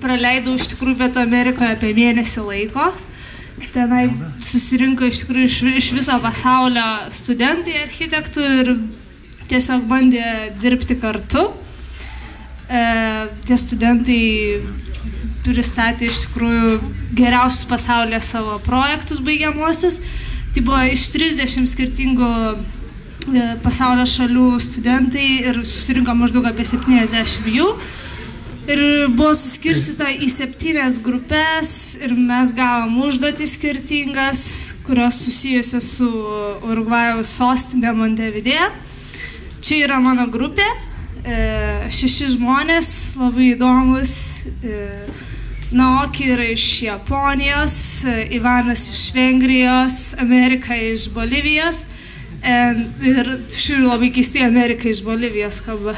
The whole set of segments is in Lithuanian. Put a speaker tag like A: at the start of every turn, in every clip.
A: praleidau iš tikrųjų Pietų Amerikoje apie mėnesį laiko. Tenai susirinko iš tikrųjų iš viso pasaulio studentai architektų ir tiesiog bandė dirbti kartu. Tie studentai pristatė iš tikrųjų geriausius pasaulyje savo projektus baigiamuosius. Tai buvo iš 30 skirtingų pasaulio šalių studentai ir susirinko maždaug apie 70 jų. Ir buvo suskirstyta į 7 grupės ir mes gavom užduotis skirtingas, kurios susijusios su Urugvajaus sostinė Montevideo. Čia yra mano grupė, 6 žmonės, labai įdomus. Naoki yra iš Japonijos, Ivanas iš Vengrijos, Amerika iš Bolivijos ir šių labai keistai Amerika iš Bolivijos kalba.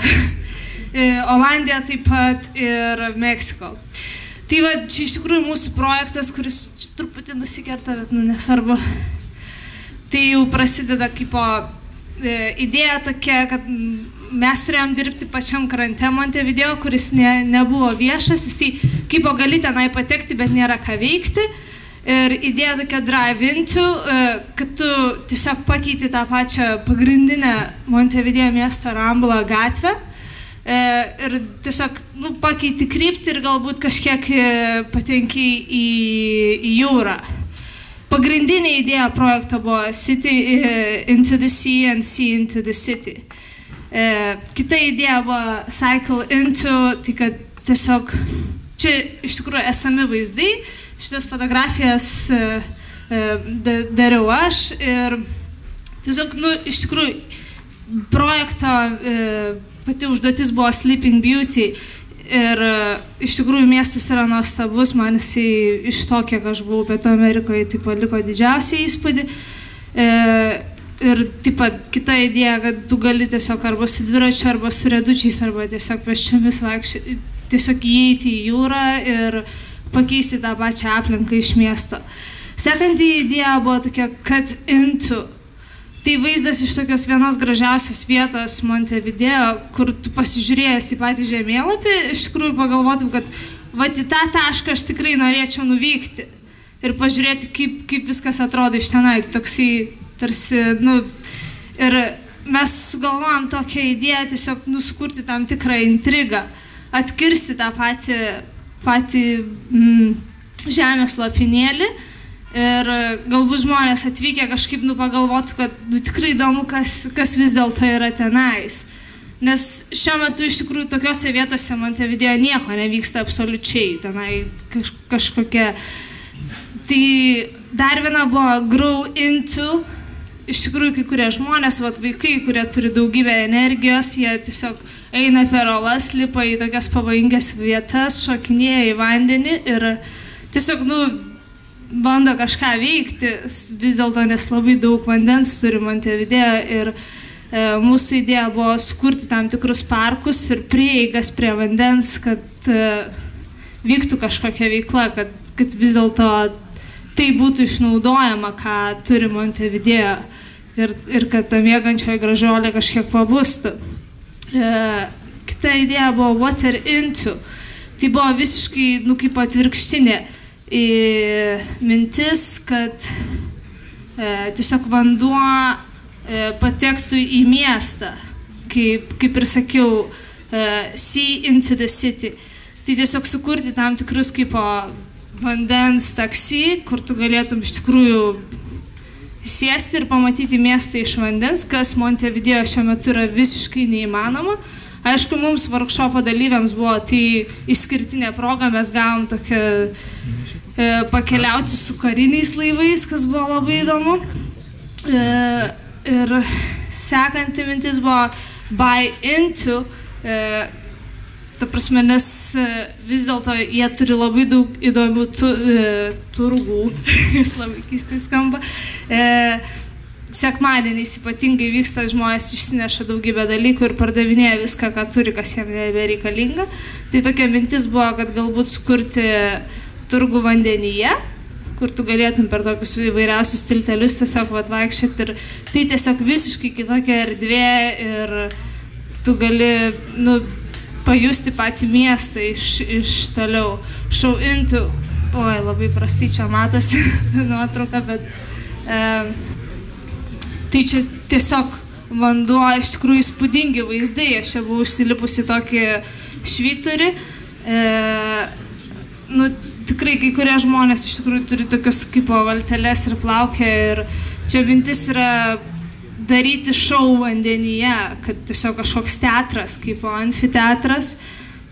A: Olandija taip pat ir Meksiko. Tai va, čia iš tikrųjų mūsų projektas, kuris truputį nusikerta, bet nesvarbu. Tai jau prasideda kaip idėja tokia, kad mes turėjom dirbti pačiam krante Montevideo, kuris nebuvo viešas, jis kaip gali tenai patekti, bet nėra ką veikti. Ir idėja tokia drive into, kad tu tiesiog pakeiti tą pačią pagrindinę Montevideo miesto Rambla gatvę. Ir tiesiog pakeiti kryptį ir galbūt kažkiek patenki į jūrą. Pagrindinė idėja projekto buvo City into the Sea and Sea into the City. Kita idėja buvo Cycle into, tai kad tiesiog čia iš tikrųjų esami vaizdai, šitas fotografijas dariau aš ir tiesiog, iš tikrųjų projekto pati užduotis buvo Sleeping Beauty ir iš tikrųjų miestas yra nuostabus, man jisai iš to, kiek aš buvau Pietų Amerikoje, taip paliko didžiausią įspūdį. Ir taip pat kita idėja, kad tu gali tiesiog arba su dviračiu, arba su riedučiais, arba tiesiog pėsčiomis vaikščioti, tiesiog įeiti į jūrą ir pakeisti tą pačią aplinką iš miesto. Sekanti idėja buvo tokia cut into. Tai vaizdas iš tokios vienos gražiausios vietos Montevideo, kur tu pasižiūrėjęs į patį žemėlapį, iš tikrųjų pagalvotum, kad vat į tą tašką aš tikrai norėčiau nuvykti ir pažiūrėti, kaip viskas atrodo iš tenai, toksai tarsi, ir mes sugalvojom tokią idėją tiesiog sukurti tam tikrą intrigą, atkirsti tą patį žemės lopinėlį. Ir galbūt žmonės atvykę kažkaip pagalvotų, kad tikrai įdomu, kas vis dėlto yra tenais. Nes šiuo metu iš tikrųjų tokiose vietose Montevideo nieko nevyksta absoliučiai, tenai kažkokia. Tai dar viena buvo grow into, iš tikrųjų kai kurie žmonės, vaikai, kurie turi daugybę energijos, jie tiesiog eina per olas, lipa į tokias pavojingas vietas, šokinėja į vandenį ir tiesiog, bando kažką veikti, vis dėlto, nes labai daug vandens turi Montevideo ir mūsų idėja buvo sukurti tam tikrus parkus ir prieigas prie vandens, kad vyktų kažkokia veikla, kad vis dėlto tai būtų išnaudojama, ką turi Montevideo ir kad ta miegančioji gražuolė kažkiek pabustų. Kita idėja buvo water into. Tai buvo visiškai, kaip atvirkštinė mintis, kad tiesiog vanduo patektų į miestą, kaip ir sakiau, sea into the city. Tai tiesiog sukurti tam tikrus kaip vandens taksi, kur tu galėtum iš tikrųjų sėsti ir pamatyti miestą iš vandens, kas Montevideo šiuo metu yra visiškai neįmanoma. Aišku, mums workshopo dalyviams buvo tai išskirtinė proga, mes gavom tokią pakeliauti su kariniais laivais, kas buvo labai įdomu. Ir sekanti mintis buvo buy into, ta prasme, nes vis dėlto jie turi labai daug įdomių turgų, kas labai keistai skamba. Sekmadieniais ypatingai vyksta, žmonės išsineša daugybę dalykų ir pardavinėja viską, ką turi, kas jiems nebereikalinga. Tai tokia mintis buvo, kad galbūt sukurti turgų vandenyje, kur tu galėtum per tokius įvairiausius tiltelius tiesiog vaikščioti ir tai tiesiog visiškai kitokia erdvė ir tu gali pajusti patį miestą iš toliau. Show into, oi, labai prastai čia matosi nuotrauka, bet tai čia tiesiog vanduo, iš tikrųjų įspūdingi vaizdai. Aš čia buvau užsilipusi tokį švyturį. Tikrai kai kurie žmonės iš tikrųjų turi tokias kaip valteles ir plaukia, ir čia mintis yra daryti šou vandenyje, kad tiesiog kažkoks teatras, kaip amfiteatras,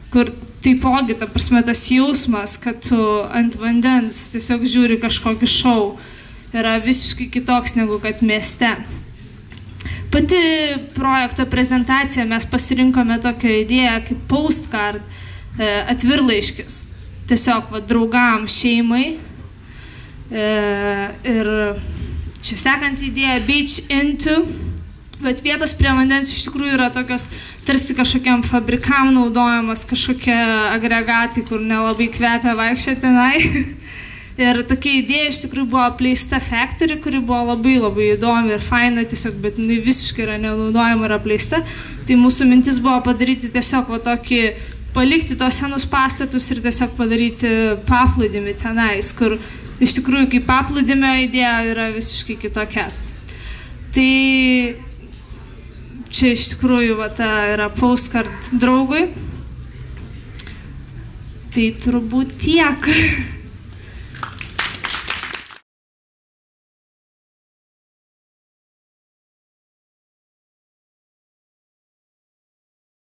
A: kur taipogi, ta prasme, tas jausmas, kad tu ant vandens tiesiog žiūri kažkokį šou, yra visiškai kitoks negu kad mieste. Pati projekto prezentacija mes pasirinkome tokią idėją kaip postcard, atvirlaiškis, tiesiog draugam, šeimai. Ir čia sekant idėja beach into, bet vietos prie vandens iš tikrųjų yra tokios tarsi kažkokiam fabrikam naudojamas kažkokie agregatai, kur nelabai kvepia vaikščioti tenai. Ir tokia idėja iš tikrųjų buvo apleista factory, kuri buvo labai įdomi ir faina tiesiog, bet jinai visiškai yra nenaudojama ir apleista. Tai mūsų mintis buvo padaryti tiesiog tokį, palikti tos senus pastatus ir tiesiog padaryti paplūdimį tenais, kur iš tikrųjų kaip paplūdimio idėja yra visiškai kitokia. Tai čia iš tikrųjų yra postcard draugui. Tai turbūt tiek.